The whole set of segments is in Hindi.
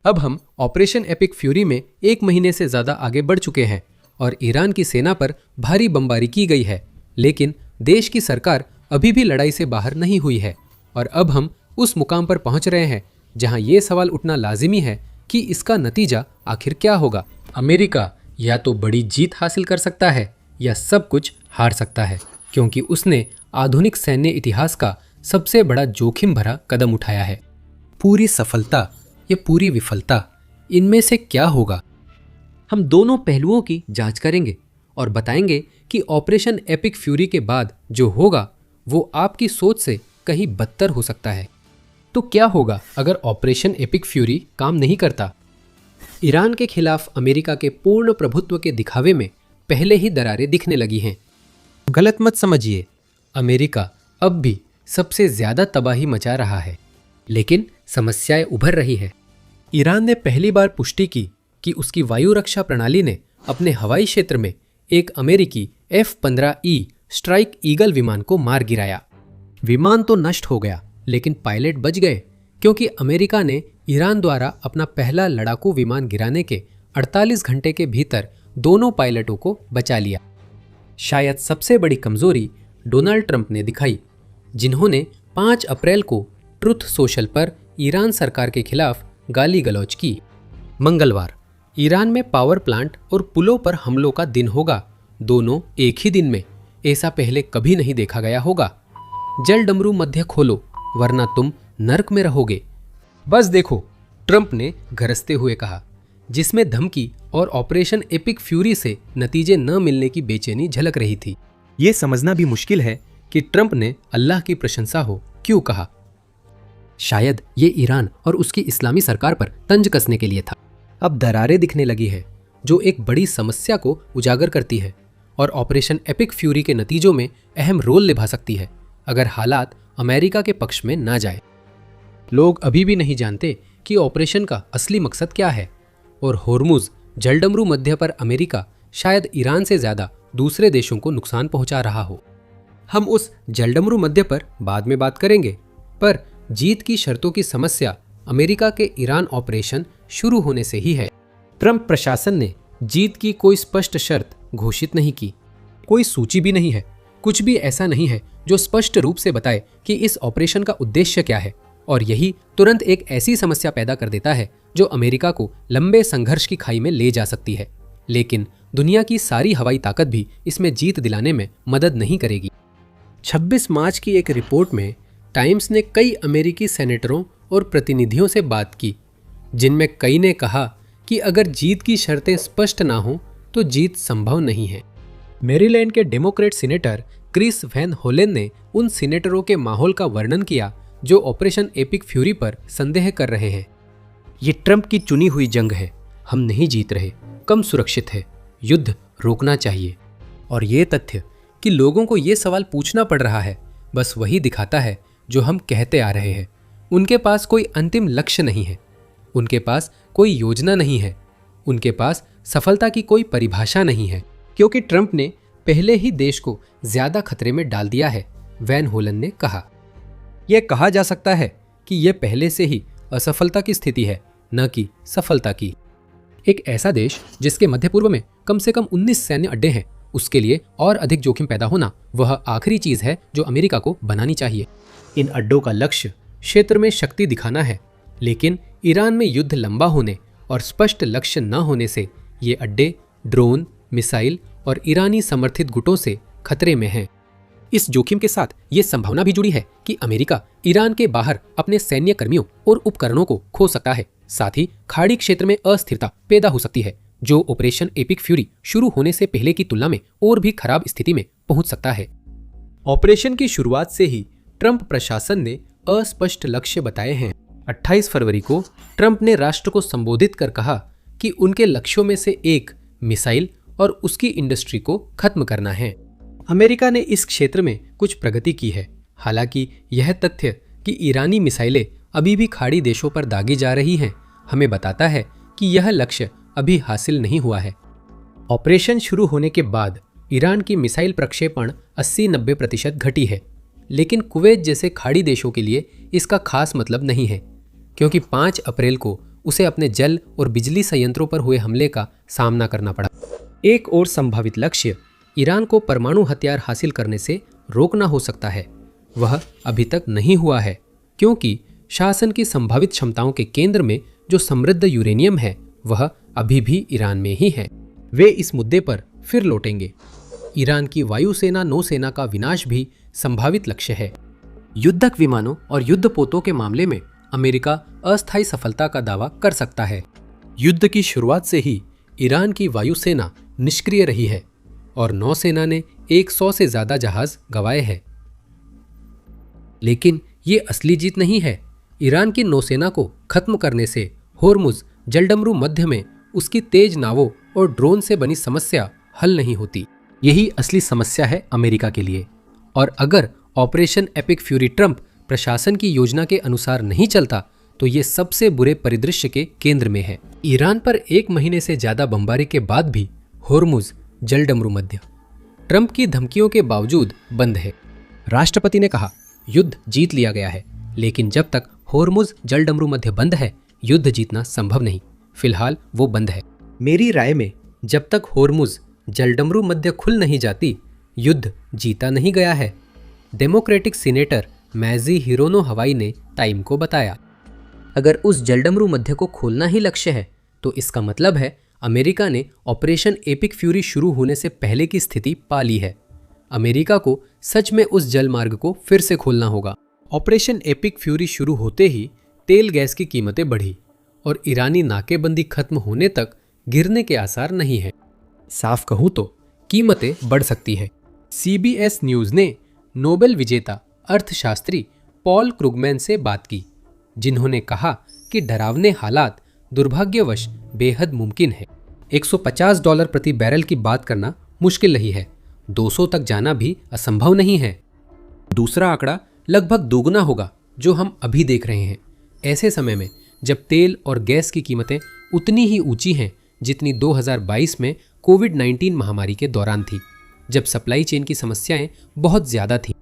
अब हम ऑपरेशन एपिक फ्यूरी में 1 महीने से ज्यादा आगे बढ़ चुके हैं और ईरान की सेना पर भारी बमबारी की गई है, लेकिन देश की सरकार अभी भी लड़ाई से बाहर नहीं हुई है। और अब हम उस मुकाम पर पहुंच रहे हैं जहां ये सवाल उठना लाजिमी है कि इसका नतीजा आखिर क्या होगा। अमेरिका या तो बड़ी जीत हासिल कर सकता है या सब कुछ हार सकता है, क्योंकि उसने आधुनिक सैन्य इतिहास का सबसे बड़ा जोखिम भरा कदम उठाया है। पूरी सफलता या पूरी विफलता, इनमें से क्या होगा? हम दोनों पहलुओं की जांच करेंगे और बताएंगे कि ऑपरेशन एपिक फ्यूरी के बाद जो होगा वो आपकी सोच से कहीं बदतर हो सकता है। तो क्या होगा अगर ऑपरेशन एपिक फ्यूरी काम नहीं करता? ईरान के खिलाफ अमेरिका के पूर्ण प्रभुत्व के दिखावे में पहले ही दरारें दिखने लगी हैं। गलत मत समझिए, अमेरिका अब भी सबसे ज्यादा तबाही मचा रहा है, लेकिन समस्याएं उभर रही है। ईरान ने पहली बार पुष्टि की कि उसकी वायु रक्षा प्रणाली ने अपने हवाई क्षेत्र में एक अमेरिकी F-15E स्ट्राइक ईगल विमान को मार गिराया। विमान तो नष्ट हो गया, लेकिन पायलट बच गए, क्योंकि अमेरिका ने ईरान द्वारा अपना पहला लड़ाकू विमान गिराने के 48 घंटे के भीतर दोनों पायलटों को बचा लिया। शायद सबसे बड़ी कमजोरी डोनाल्ड ट्रंप ने दिखाई, जिन्होंने 5 अप्रैल को ट्रुथ सोशल पर ईरान सरकार के खिलाफ गाली गलौज की। मंगलवार ईरान में पावर प्लांट और पुलों पर हमलों का दिन होगा, दोनों एक ही दिन में। ऐसा पहले कभी नहीं देखा गया होगा। जल डमरू मध्य खोलो, वरना तुम नर्क में रहोगे। बस देखो, ट्रंप ने गरजते हुए कहा, जिसमें धमकी और ऑपरेशन एपिक फ्यूरी से नतीजे न मिलने की बेचैनी झलक रही थी। ये समझना भी मुश्किल है कि ट्रंप ने अल्लाह की प्रशंसा हो क्यों कहा। शायद ये ईरान और उसकी इस्लामी सरकार पर तंज कसने के लिए था। अब दरारें दिखने लगी है, जो एक बड़ी समस्या को उजागर करती है और ऑपरेशन एपिक फ्यूरी के नतीजों में अहम रोल निभा सकती है, अगर हालात अमेरिका के पक्ष में ना जाए। लोग अभी भी नहीं जानते कि ऑपरेशन का असली मकसद क्या है, और होर्मुज जलडमरू मध्य पर अमेरिका शायद ईरान से ज्यादा दूसरे देशों को नुकसान पहुंचा रहा हो। हम उस जलडमरू मध्य पर बाद में बात करेंगे, पर जीत की शर्तों की समस्या अमेरिका के ईरान ऑपरेशन शुरू होने से ही है। ट्रंप प्रशासन ने जीत की कोई स्पष्ट शर्त घोषित नहीं की, कोई सूची भी नहीं है, कुछ भी ऐसा नहीं है जो स्पष्ट रूप से बताए कि इस ऑपरेशन का उद्देश्य क्या है। और यही तुरंत एक ऐसी समस्या पैदा कर देता है जो अमेरिका को लंबे संघर्ष की खाई में ले जा सकती है। लेकिन दुनिया की सारी हवाई ताकत भी इसमें जीत दिलाने में मदद नहीं करेगी। 26 मार्च की एक रिपोर्ट में टाइम्स ने कई अमेरिकी सेनेटरों और प्रतिनिधियों से बात की, जिनमें कई ने कहा कि अगर जीत की शर्तें स्पष्ट ना हो तो जीत संभव नहीं है। मैरीलैंड के डेमोक्रेट सीनेटर क्रिस वैन होलेन ने उन सीनेटरों के माहौल का वर्णन किया जो ऑपरेशन एपिक फ्यूरी पर संदेह कर रहे हैं। ये ट्रंप की चुनी हुई जंग है, हम नहीं जीत रहे, कम सुरक्षित है, युद्ध रोकना चाहिए। और ये तथ्य कि लोगों को ये सवाल पूछना पड़ रहा है, बस वही दिखाता है जो हम कहते आ रहे हैं। उनके पास कोई अंतिम लक्ष्य नहीं है, उनके पास कोई योजना नहीं है, उनके पास सफलता की कोई परिभाषा नहीं है, क्योंकि ट्रंप ने पहले ही देश को ज्यादा खतरे में डाल दिया है, वैन होलन ने कहा। यह कहा जा सकता है कि यह पहले से ही असफलता की स्थिति है, न कि सफलता की। एक ऐसा देश जिसके मध्य पूर्व में कम से कम 19 सैन्य अड्डे हैं, उसके लिए और अधिक जोखिम पैदा होना वह आखिरी चीज है जो अमेरिका को बनानी चाहिए। इन अड्डों का लक्ष्य क्षेत्र में शक्ति दिखाना है, लेकिन ईरान में युद्ध लंबा होने और स्पष्ट लक्ष्य न होने से ये अड्डे ड्रोन, मिसाइल और ईरानी समर्थित गुटों से खतरे में हैं। इस जोखिम के साथ ये संभावना भी जुड़ी है कि अमेरिका ईरान के बाहर अपने सैन्य कर्मियों और उपकरणों को खो सकता है। साथ ही खाड़ी क्षेत्र में अस्थिरता पैदा हो सकती है, जो ऑपरेशन एपिक फ्यूरी शुरू होने से पहले की तुलना में और भी खराब स्थिति में पहुंच सकता है। ऑपरेशन की शुरुआत से ही ट्रंप प्रशासन ने अस्पष्ट लक्ष्य बताए हैं। 28 फरवरी को ट्रंप ने राष्ट्र को संबोधित कर कहा कि उनके लक्ष्यों में से एक मिसाइल और उसकी इंडस्ट्री को खत्म करना है। अमेरिका ने इस क्षेत्र में कुछ प्रगति की है, हालांकि यह तथ्य कि ईरानी मिसाइलें अभी भी खाड़ी देशों पर दागी जा रही हैं, हमें बताता है कि यह लक्ष्य अभी हासिल नहीं हुआ है। ऑपरेशन शुरू होने के बाद ईरान की मिसाइल प्रक्षेपण 80-90% घटी है, लेकिन कुवैत जैसे खाड़ी देशों के लिए इसका खास मतलब नहीं है, क्योंकि 5 अप्रैल को उसे अपने जल और बिजली संयंत्रों पर हुए हमले का सामना करना पड़ा। एक और संभावित लक्ष्य ईरान को परमाणु हथियार हासिल करने से रोकना हो सकता है। वह अभी तक नहीं हुआ है क्योंकि शासन की संभावित क्षमताओं के केंद्र में जो समृद्ध यूरेनियम है वह अभी भी ईरान में ही है। वे इस मुद्दे पर फिर लौटेंगे। ईरान की वायुसेना नौसेना का विनाश भी संभावित लक्ष्य है। युद्धक विमानों और युद्धपोतों के मामले में अमेरिका अस्थायी सफलता का दावा कर सकता है। युद्ध की शुरुआत से ही ईरान की वायुसेना निष्क्रिय रही है और नौसेना ने 100 से ज्यादा जहाज गंवाए हैं। लेकिन ये असली जीत नहीं है। ईरान की नौसेना को खत्म करने से होर्मुज जलडमरू मध्य में उसकी तेज नावों और ड्रोन से बनी समस्या हल नहीं होती। यही असली समस्या है अमेरिका के लिए। और अगर ऑपरेशन एपिक फ्यूरी ट्रंप प्रशासन की योजना के अनुसार नहीं चलता तो ये सबसे बुरे परिदृश्य के केंद्र में है। ईरान पर 1 महीने से ज्यादा बमबारी के बाद भी होर्मुज जलडमरू मध्य ट्रंप की धमकियों के बावजूद बंद है। राष्ट्रपति ने कहा युद्ध जीत लिया गया है, लेकिन जब तक होर्मुज जलडमरू मध्य बंद है युद्ध जीतना संभव नहीं। फिलहाल वो बंद है। मेरी राय में जब तक होर्मुज जलडमरू मध्य खुल नहीं जाती युद्ध जीता नहीं गया है। डेमोक्रेटिक सीनेटर मैजी हिरोनो हवाई ने टाइम को बताया। अगर उस जलडमरू मध्य को खोलना ही लक्ष्य है तो इसका मतलब है अमेरिका ने ऑपरेशन एपिक फ्यूरी शुरू होने से पहले की स्थिति पा ली है। अमेरिका को सच में उस जलमार्ग को फिर से खोलना होगा। ऑपरेशन एपिक फ्यूरी शुरू होते ही तेल गैस की कीमतें बढ़ी और ईरानी नाकेबंदी खत्म होने तक गिरने के आसार नहीं है। साफ कहूं तो कीमतें बढ़ सकती है। CBS न्यूज ने नोबेल विजेता अर्थशास्त्री पॉल क्रुगमैन से बात की, जिन्होंने कहा कि डरावने हालात दुर्भाग्यवश बेहद मुमकिन है। $150 प्रति बैरल की बात करना मुश्किल नहीं है, 200 तक जाना भी असंभव नहीं है। दूसरा आंकड़ा लगभग दोगुना होगा जो हम अभी देख रहे हैं, ऐसे समय में जब तेल और गैस की कीमतें उतनी ही ऊंची हैं जितनी 2022 में कोविड-19 महामारी के दौरान थी, जब सप्लाई चेन की समस्याएं बहुत ज्यादा थीं।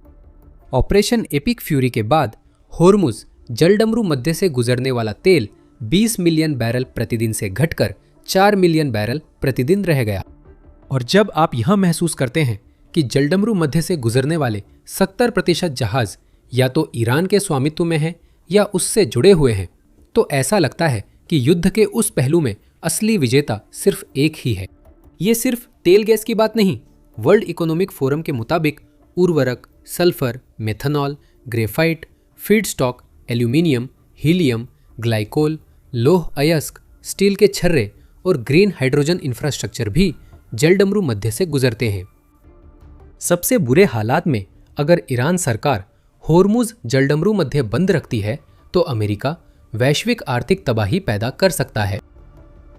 ऑपरेशन एपिक फ्यूरी के बाद होर्मुज जलडमरू मध्य से गुजरने वाला तेल 20 मिलियन बैरल प्रतिदिन से घटकर 4 मिलियन बैरल प्रतिदिन रह गया। और जब आप यह महसूस करते हैं कि जलडमरू मध्य से गुजरने वाले 70% जहाज या तो ईरान के स्वामित्व में हैं या उससे जुड़े हुए हैं, तो ऐसा लगता है कि युद्ध के उस पहलू में असली विजेता सिर्फ एक ही है। ये सिर्फ तेल गैस की बात नहीं। वर्ल्ड इकोनॉमिक फोरम के मुताबिक उर्वरक, sulphur, methanol, graphite, feedstock, aluminium, helium, glycol, लोह अयस्क, स्टील के छर्रे और ग्रीन हाइड्रोजन इंफ्रास्ट्रक्चर भी जलडमरू मध्य से गुजरते हैं। सबसे बुरे हालात में अगर ईरान सरकार होर्मुज जलडमरू मध्य बंद रखती है तो अमेरिका वैश्विक आर्थिक तबाही पैदा कर सकता है।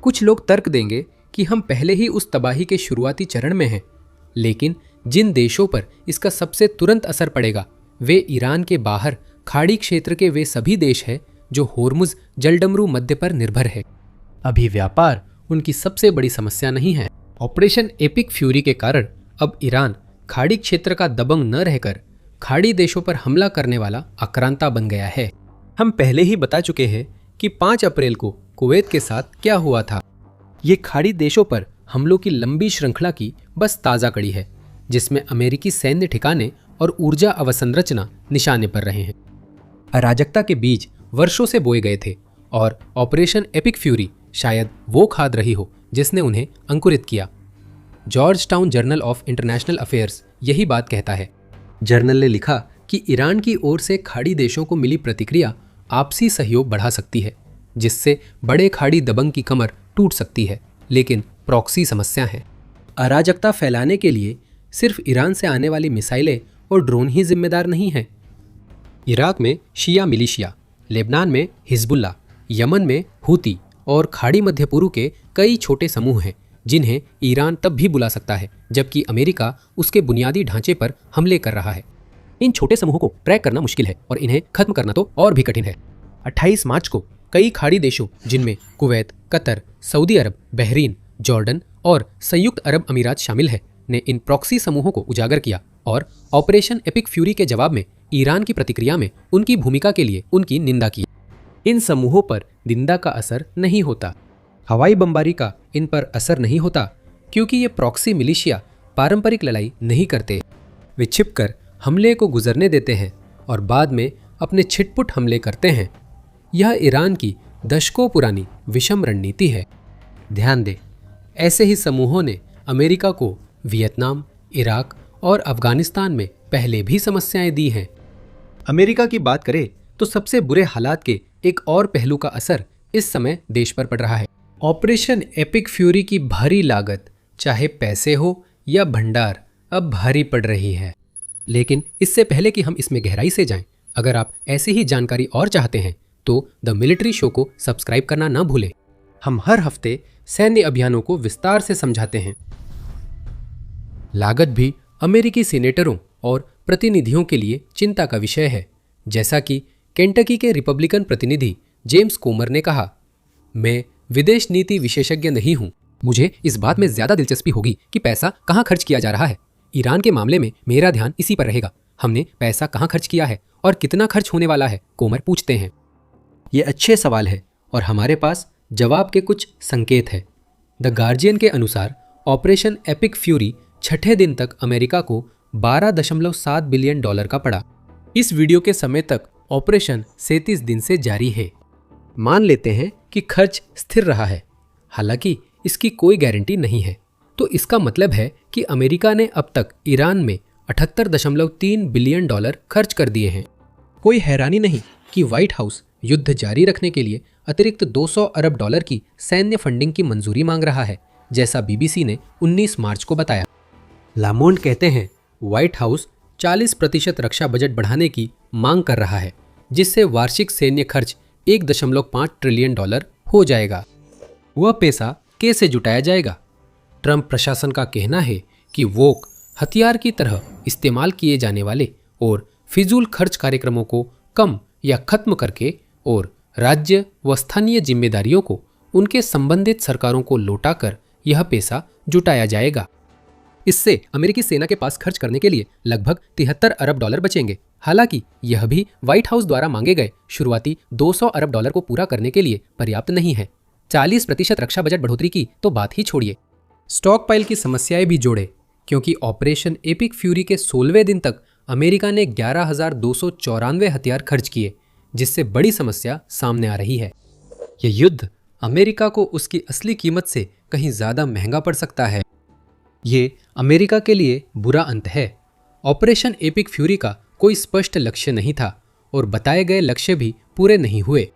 कुछ लोग तर्क देंगे कि हम पहले ही उस तबाही के शुरुआती चरण में हैं, लेकिन जिन देशों पर इसका सबसे तुरंत असर पड़ेगा वे ईरान के बाहर खाड़ी क्षेत्र के वे सभी देश हैं जो होर्मुज जलडमरू मध्य पर निर्भर है। अभी व्यापार उनकी सबसे बड़ी समस्या नहीं है। ऑपरेशन एपिक फ्यूरी के कारण अब ईरान खाड़ी क्षेत्र का दबंग न रहकर खाड़ी देशों पर हमला करने वाला आक्रांता बन गया है। हम पहले ही बता चुके हैं कि 5 अप्रैल को कुवैत के साथ क्या हुआ था। ये खाड़ी देशों पर हमलों की लंबी श्रृंखला की बस ताज़ा कड़ी है, जिसमें अमेरिकी सैन्य ठिकाने और ऊर्जा अवसंरचना निशाने पर रहे हैं। अराजकता के बीज वर्षों से बोए गए थे और ऑपरेशन एपिक फ्यूरी शायद वो खाद रही हो जिसने उन्हें अंकुरित किया। George town journal of international affairs यही बात कहता है। जर्नल ने लिखा कि ईरान की ओर से खाड़ी देशों को मिली प्रतिक्रिया आपसी सहयोग बढ़ा सकती है, जिससे बड़े खाड़ी दबंग की कमर टूट सकती है, लेकिन प्रॉक्सी समस्या है। अराजकता फैलाने के लिए सिर्फ ईरान से आने वाली मिसाइलें और ड्रोन ही जिम्मेदार नहीं हैं। इराक में शिया मिलिशिया, लेबनान में हिजबुल्ला, यमन में हूती और खाड़ी मध्य पूर्व के कई छोटे समूह हैं जिन्हें ईरान तब भी बुला सकता है जबकि अमेरिका उसके बुनियादी ढांचे पर हमले कर रहा है। इन छोटे समूहों को ट्रैक करना मुश्किल है और इन्हें खत्म करना तो और भी कठिन है। 28 मार्च को कई खाड़ी देशों जिनमें कुवैत, कतर, सऊदी अरब, बहरीन, जॉर्डन और संयुक्त अरब अमीरात शामिल है ने इन प्रॉक्सी समूहों को उजागर किया और ऑपरेशन एपिक फ्यूरी के जवाब में ईरान की प्रतिक्रिया में उनकी भूमिका के लिए उनकी निंदा की। इन समूहों पर निंदा का असर नहीं होता। हवाई बमबारी का इन पर असर नहीं होता क्योंकि ये प्रॉक्सी मिलिशिया पारंपरिक लड़ाई नहीं करते। वे छिपकर हमले को गुजरने देते हैं और बाद में अपने छिटपुट हमले करते हैं। यह ईरान की दशकों पुरानी विषम रणनीति है। ध्यान दें, ऐसे ही समूहों ने अमेरिका को वियतनाम, इराक और अफगानिस्तान में पहले भी समस्याएं दी हैं। अमेरिका की बात करें तो सबसे बुरे हालात के एक और पहलू का असर इस समय देश पर पड़ रहा है। ऑपरेशन एपिक फ्यूरी की भारी लागत, चाहे पैसे हो या भंडार, अब भारी पड़ रही है। लेकिन इससे पहले कि हम इसमें गहराई से जाएं, अगर आप ऐसी ही जानकारी और चाहते हैं तो द मिलिट्री शो को सब्सक्राइब करना ना भूलें। हम हर हफ्ते सैन्य अभियानों को विस्तार से समझाते हैं। लागत भी अमेरिकी सीनेटरों और प्रतिनिधियों के लिए चिंता का विषय है। जैसा कि केंटकी के रिपब्लिकन प्रतिनिधि जेम्स कोमर ने कहा, मैं विदेश नीति विशेषज्ञ नहीं हूं। मुझे इस बात में ज्यादा दिलचस्पी होगी कि पैसा कहां खर्च किया जा रहा है। ईरान के मामले में मेरा ध्यान इसी पर रहेगा। हमने पैसा कहां खर्च किया है और कितना खर्च होने वाला है, कोमर पूछते हैं। ये अच्छे सवाल है और हमारे पास जवाब के कुछ संकेत है। द गार्जियन के अनुसार ऑपरेशन एपिक फ्यूरी छठे दिन तक अमेरिका को $12.7 बिलियन का पड़ा। इस वीडियो के समय तक ऑपरेशन 37 दिन से जारी है। मान लेते हैं कि खर्च स्थिर रहा है, हालांकि इसकी कोई गारंटी नहीं है। तो इसका मतलब है कि अमेरिका ने अब तक ईरान में $78.3 बिलियन खर्च कर दिए हैं। कोई हैरानी नहीं कि व्हाइट हाउस युद्ध जारी रखने के लिए अतिरिक्त $200 अरब की सैन्य फंडिंग की मंजूरी मांग रहा है, जैसा बीबीसी ने 19 मार्च को बताया। लामोंड कहते हैं, व्हाइट हाउस 40% रक्षा बजट बढ़ाने की मांग कर रहा है, जिससे वार्षिक सैन्य खर्च $1.5 ट्रिलियन हो जाएगा। वह पैसा कैसे जुटाया जाएगा? ट्रंप प्रशासन का कहना है कि वोक हथियार की तरह इस्तेमाल किए जाने वाले और फिजूल खर्च कार्यक्रमों को कम या खत्म करके और राज्य व स्थानीय जिम्मेदारियों को उनके संबंधित सरकारों को लौटाकर यह पैसा जुटाया जाएगा। इससे अमेरिकी सेना के पास खर्च करने के लिए लगभग $73 अरब बचेंगे। हालांकि यह भी व्हाइट हाउस द्वारा मांगे गए शुरुआती $200 अरब को पूरा करने के लिए पर्याप्त नहीं है। 40% रक्षा बजट बढ़ोतरी की तो बात ही छोड़िए, स्टॉक पाइल की समस्याएं भी जोड़े, क्योंकि ऑपरेशन एपिक फ्यूरी के 16वें दिन तक अमेरिका ने 11,294 हथियार खर्च किए, जिससे बड़ी समस्या सामने आ रही है। यह युद्ध अमेरिका को उसकी असली कीमत से कहीं ज्यादा महंगा पड़ सकता है। ये अमेरिका के लिए बुरा अंत है। ऑपरेशन एपिक फ्यूरी का कोई स्पष्ट लक्ष्य नहीं था और बताए गए लक्ष्य भी पूरे नहीं हुए।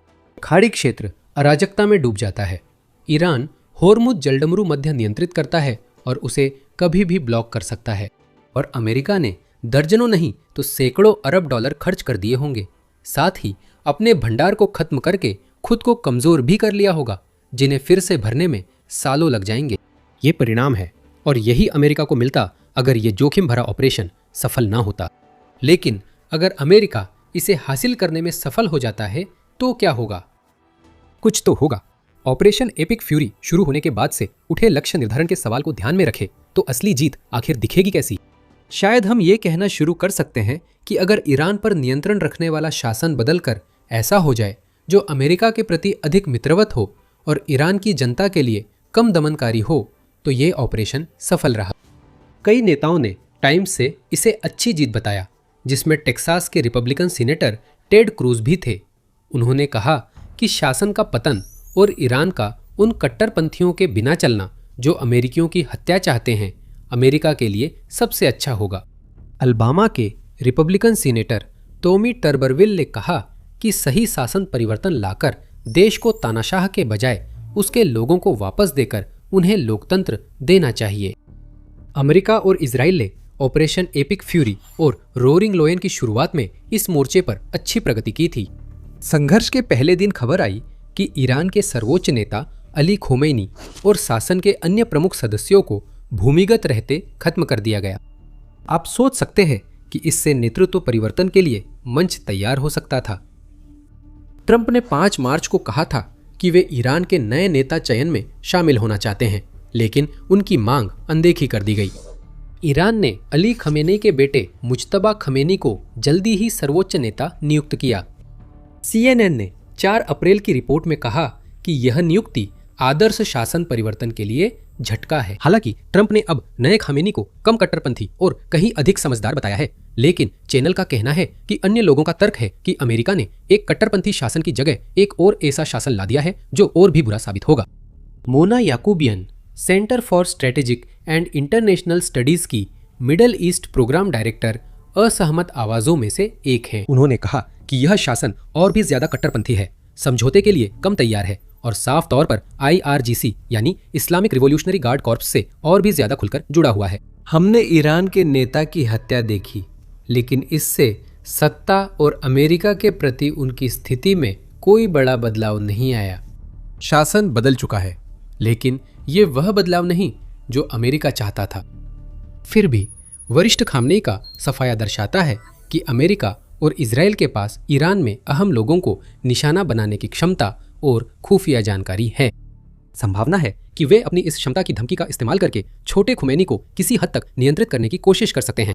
खाड़ी क्षेत्र अराजकता में डूब जाता है। ईरान होर्मुज जलडमरू मध्य नियंत्रित करता है और उसे कभी भी ब्लॉक कर सकता है। और अमेरिका ने दर्जनों नहीं तो सैकड़ों अरब डॉलर खर्च कर दिए होंगे। साथ ही अपने भंडार को खत्म करके खुद को कमजोर भी कर लिया होगा, जिन्हें फिर से भरने में सालों लग जाएंगे। ये परिणाम है और यही अमेरिका को मिलता अगर ये जोखिम भरा ऑपरेशन सफल ना होता। लेकिन अगर अमेरिका इसे हासिल करने में सफल हो जाता है तो क्या होगा? कुछ तो होगा। ऑपरेशन एपिक फ्यूरी शुरू होने के बाद से उठे लक्ष्य निर्धारण के सवाल को ध्यान में रखे तो असली जीत आखिर दिखेगी कैसी? शायद हम ये कहना शुरू कर सकते हैं कि अगर ईरान पर नियंत्रण रखने वाला शासन बदलकर ऐसा हो जाए जो अमेरिका के प्रति अधिक मित्रवत हो और ईरान की जनता के लिए कम दमनकारी हो, तो ये ऑपरेशन सफल रहा। कई नेताओं ने टाइम्स से इसे अच्छी जीत बताया, जिसमें टेक्सास के रिपब्लिकन सीनेटर टेड क्रूज भी थे। उन्होंने कहा कि शासन का पतन और ईरान का उन कट्टरपंथियों के बिना चलना जो अमेरिकियों की हत्या चाहते हैं, अमेरिका के लिए सबसे अच्छा होगा। अल्बामा के रिपब्लिकन सीनेटर टॉमी टर्बरविल ने कहा कि सही शासन परिवर्तन लाकर देश को तानाशाह के बजाय उसके लोगों को वापस देकर उन्हें लोकतंत्र देना चाहिए। अमेरिका और इजराइल ने ऑपरेशन एपिक फ्यूरी और रोरिंग लोयन की शुरुआत में इस मोर्चे पर अच्छी प्रगति की थी। संघर्ष के पहले दिन खबर आई कि ईरान के सर्वोच्च नेता अली खोमैनी और शासन के अन्य प्रमुख सदस्यों को भूमिगत रहते खत्म कर दिया गया। आप सोच सकते हैं कि इससे नेतृत्व परिवर्तन के लिए मंच तैयार हो सकता था। ट्रंप ने 5 मार्च को कहा था कि वे ईरान के नए नेता चयन में शामिल होना चाहते हैं, लेकिन उनकी मांग अनदेखी कर दी गई। ईरान ने अली खमेनी के बेटे मुज्तबा खमेनी को जल्दी ही सर्वोच्च नेता नियुक्त किया। CNN ने 4 अप्रैल की रिपोर्ट में कहा कि यह नियुक्ति आदर्श शासन परिवर्तन के लिए झटका है। हालांकि ट्रंप ने अब नए खामेनी को कम कट्टरपंथी और कहीं अधिक समझदार बताया है, लेकिन चैनल का कहना है कि अन्य लोगों का तर्क है कि अमेरिका ने एक कट्टरपंथी शासन की जगह एक और ऐसा शासन ला दिया है जो और भी बुरा साबित होगा। Mona Yacoubian center for strategic and international studies की मिडल ईस्ट प्रोग्राम डायरेक्टर असहमत आवाजों में से एक हैं। उन्होंने कहा कि यह शासन और भी ज्यादा कट्टरपंथी है, समझौते के लिए कम तैयार है और साफ तौर पर IRGC यानी इस्लामिक रिवॉल्यूशनरी गार्ड कॉर्प्स से और भी ज्यादा खुलकर जुड़ा हुआ है। हमने ईरान के नेता की हत्या देखी, लेकिन इससे सत्ता और अमेरिका के प्रति उनकी स्थिति में कोई बड़ा बदलाव नहीं आया। शासन बदल चुका है, लेकिन ये वह बदलाव नहीं जो अमेरिका चाहता था। फिर भी वरिष्ठ खामनेई का सफाया दर्शाता है कि अमेरिका और इजराइल के पास ईरान में अहम लोगों को निशाना बनाने की क्षमता और खुफिया जानकारी है। संभावना है कि वे अपनी इस क्षमता की धमकी का इस्तेमाल करके छोटे खुमैनी को किसी हद तक नियंत्रित करने की कोशिश कर सकते हैं,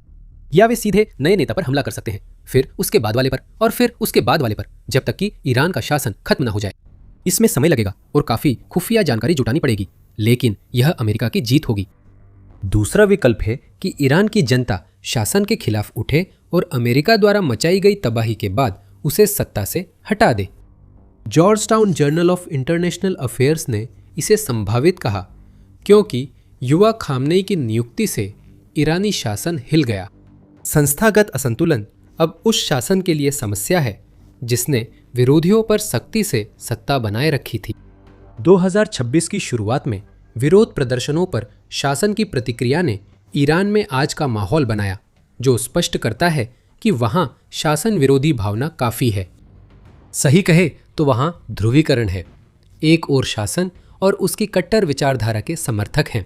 या वे सीधे नए नेता पर हमला कर सकते हैं, फिर उसके बाद वाले पर और फिर उसके बाद वाले पर, जब तक कि ईरान का शासन खत्म न हो जाए। इसमें समय लगेगा और काफी खुफिया जानकारी जुटानी पड़ेगी, लेकिन यह अमेरिका की जीत होगी। दूसरा विकल्प है कि ईरान की जनता शासन के खिलाफ उठे और अमेरिका द्वारा मचाई गई तबाही के बाद उसे सत्ता से हटा दे। Georgetown journal of international affairs ने इसे संभावित कहा, क्योंकि युवा खामनेई की नियुक्ति से ईरानी शासन हिल गया। संस्थागत असंतुलन अब उस शासन के लिए समस्या है जिसने विरोधियों पर सख्ती से सत्ता बनाए रखी थी। 2026 की शुरुआत में विरोध प्रदर्शनों पर शासन की प्रतिक्रिया ने ईरान में आज का माहौल बनाया, जो स्पष्ट करता है कि वहां शासन विरोधी भावना काफी है। सही कहे तो वहां ध्रुवीकरण है। एक और शासन और उसकी कट्टर विचारधारा के समर्थक हैं।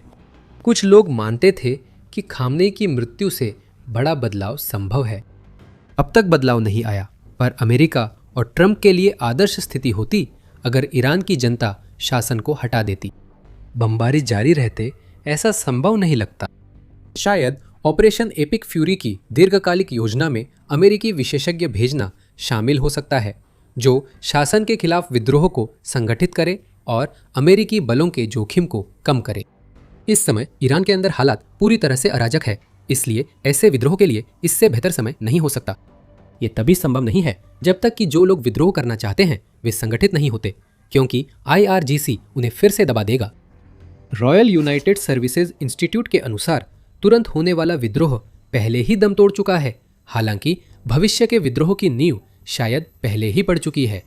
कुछ लोग मानते थे कि खामनेई की मृत्यु से बड़ा बदलाव संभव है। अब तक बदलाव नहीं आया, पर अमेरिका और ट्रंप के लिए आदर्श स्थिति होती अगर ईरान की जनता शासन को हटा देती। बमबारी जारी रहते ऐसा संभव नहीं लगता। शायद ऑपरेशन एपिक फ्यूरी की दीर्घकालिक योजना में अमेरिकी विशेषज्ञ भेजना शामिल हो सकता है, जो शासन के खिलाफ विद्रोह को संगठित करे और अमेरिकी बलों के जोखिम को कम करे। इस समय ईरान के अंदर हालात पूरी तरह से अराजक है, इसलिए ऐसे विद्रोह के लिए इससे बेहतर समय नहीं हो सकता। ये तभी संभव नहीं है जब तक कि जो लोग विद्रोह करना चाहते हैं वे संगठित नहीं होते, क्योंकि IRGC उन्हें फिर से दबा देगा। रॉयल यूनाइटेड सर्विसेज इंस्टीट्यूट के अनुसार तुरंत होने वाला विद्रोह पहले ही दम तोड़ चुका है, हालांकि भविष्य के विद्रोह की नींव शायद पहले ही पड़ चुकी है।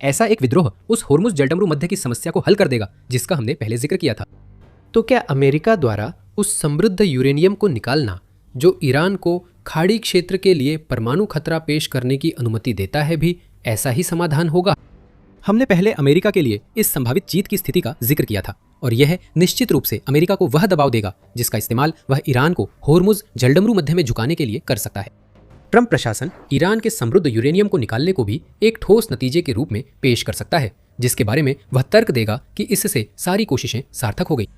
ऐसा एक विद्रोह उस होर्मुज जलडमरू मध्य की समस्या को हल कर देगा जिसका हमने पहले जिक्र किया था। तो क्या अमेरिका द्वारा उस समृद्ध यूरेनियम को निकालना, जो ईरान को खाड़ी क्षेत्र के लिए परमाणु खतरा पेश करने की अनुमति देता है, भी ऐसा ही समाधान होगा? हमने पहले अमेरिका के लिए इस संभावित जीत की स्थिति का जिक्र किया था, और यह निश्चित रूप से अमेरिका को वह दबाव देगा जिसका इस्तेमाल वह ईरान को होर्मुज जलडमरू मध्य में झुकाने के लिए कर सकता है। ट्रंप प्रशासन ईरान के समृद्ध यूरेनियम को निकालने को भी एक ठोस नतीजे के रूप में पेश कर सकता है, जिसके बारे में वह तर्क देगा कि इससे सारी कोशिशें सार्थक हो गई।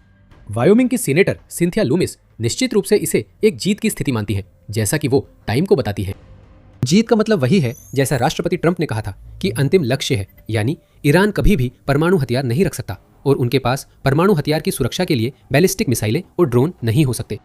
वायोमिंग की सीनेटर सिंथिया लूमिस निश्चित रूप से इसे एक जीत की स्थिति मानती है, जैसा कि वो टाइम को बताती है। जीत का मतलब वही है जैसा राष्ट्रपति ट्रंप ने कहा था कि अंतिम लक्ष्य है, यानी ईरान कभी भी परमाणु हथियार नहीं रख सकता और उनके पास परमाणु हथियार की सुरक्षा के लिए बैलिस्टिक मिसाइलें और ड्रोन नहीं हो सकते।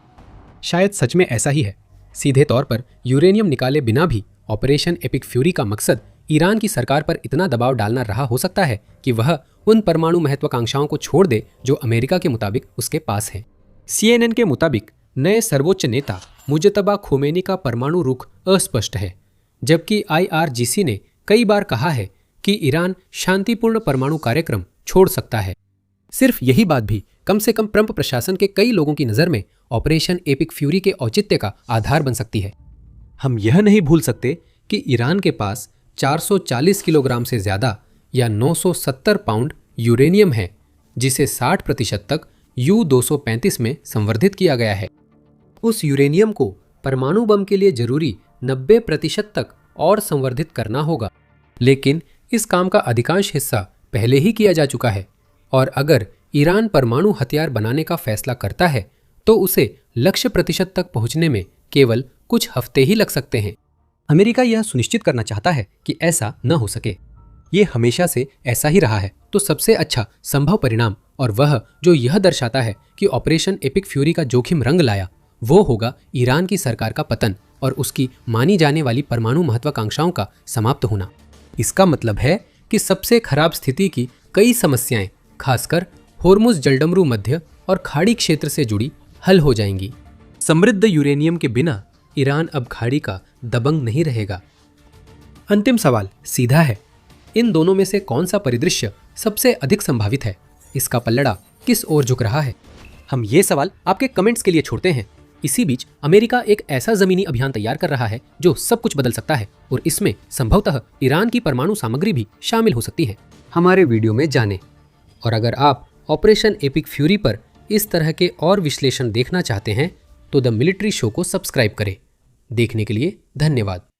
शायद सच में ऐसा ही है। सीधे तौर पर यूरेनियम निकाले बिना भी ऑपरेशन एपिक फ्यूरी का मकसद ईरान की सरकार पर इतना दबाव डालना रहा हो सकता है कि वह उन परमाणु महत्वाकांक्षाओं को छोड़ दे जो अमेरिका के मुताबिक उसके पास है। CNN के मुताबिक नए सर्वोच्च नेता मुजतबा खोमेनी का परमाणु रुख अस्पष्ट है, जबकि IRGC ने कई बार कहा है कि ईरान शांतिपूर्ण परमाणु कार्यक्रम छोड़ सकता है। सिर्फ यही बात भी कम से कम ट्रंप प्रशासन के कई लोगों की नज़र में ऑपरेशन एपिक फ्यूरी के औचित्य का आधार बन सकती है। हम यह नहीं भूल सकते कि ईरान के पास 440 किलोग्राम से ज़्यादा या 970 पाउंड यूरेनियम है, जिसे 60% तक U-235 में संवर्धित किया गया है। उस यूरेनियम को परमाणु बम के लिए जरूरी 90% तक और संवर्धित करना होगा, लेकिन इस काम का अधिकांश हिस्सा पहले ही किया जा चुका है, और अगर ईरान परमाणु हथियार बनाने का फैसला करता है तो उसे लक्ष्य प्रतिशत तक पहुंचने में केवल कुछ हफ्ते ही लग सकते हैं। अमेरिका यह सुनिश्चित करना चाहता है कि ऐसा न हो सके। ये हमेशा से ऐसा ही रहा है। तो सबसे अच्छा संभव परिणाम और वह जो यह दर्शाता है कि ऑपरेशन एपिक फ्यूरी का जोखिम रंग लाया, वो होगा ईरान की सरकार का पतन और उसकी मानी जाने वाली परमाणु महत्वाकांक्षाओं का समाप्त होना। इसका मतलब है कि सबसे खराब स्थिति की कई समस्याएं, खासकर होर्मुज जलडमरू मध्य और खाड़ी क्षेत्र से जुड़ी, हल हो जाएंगी। समृद्ध यूरेनियम के बिना ईरान अब खाड़ी का दबंग नहीं रहेगा। अंतिम सवाल सीधा है, इन दोनों में से कौन सा परिदृश्य सबसे अधिक संभावित है? इसका पल्लड़ा किस ओर झुक रहा है? हम ये सवाल आपके कमेंट्स के लिए छोड़ते हैं। इसी बीच अमेरिका एक ऐसा जमीनी अभियान तैयार कर रहा है जो सब कुछ बदल सकता है और इसमें संभवतः ईरान की परमाणु सामग्री भी शामिल हो सकती है। हमारे वीडियो में जानें। और अगर आप ऑपरेशन एपिक फ्यूरी पर इस तरह के और विश्लेषण देखना चाहते हैं तो द मिलिट्री शो को सब्सक्राइब करें। देखने के लिए धन्यवाद।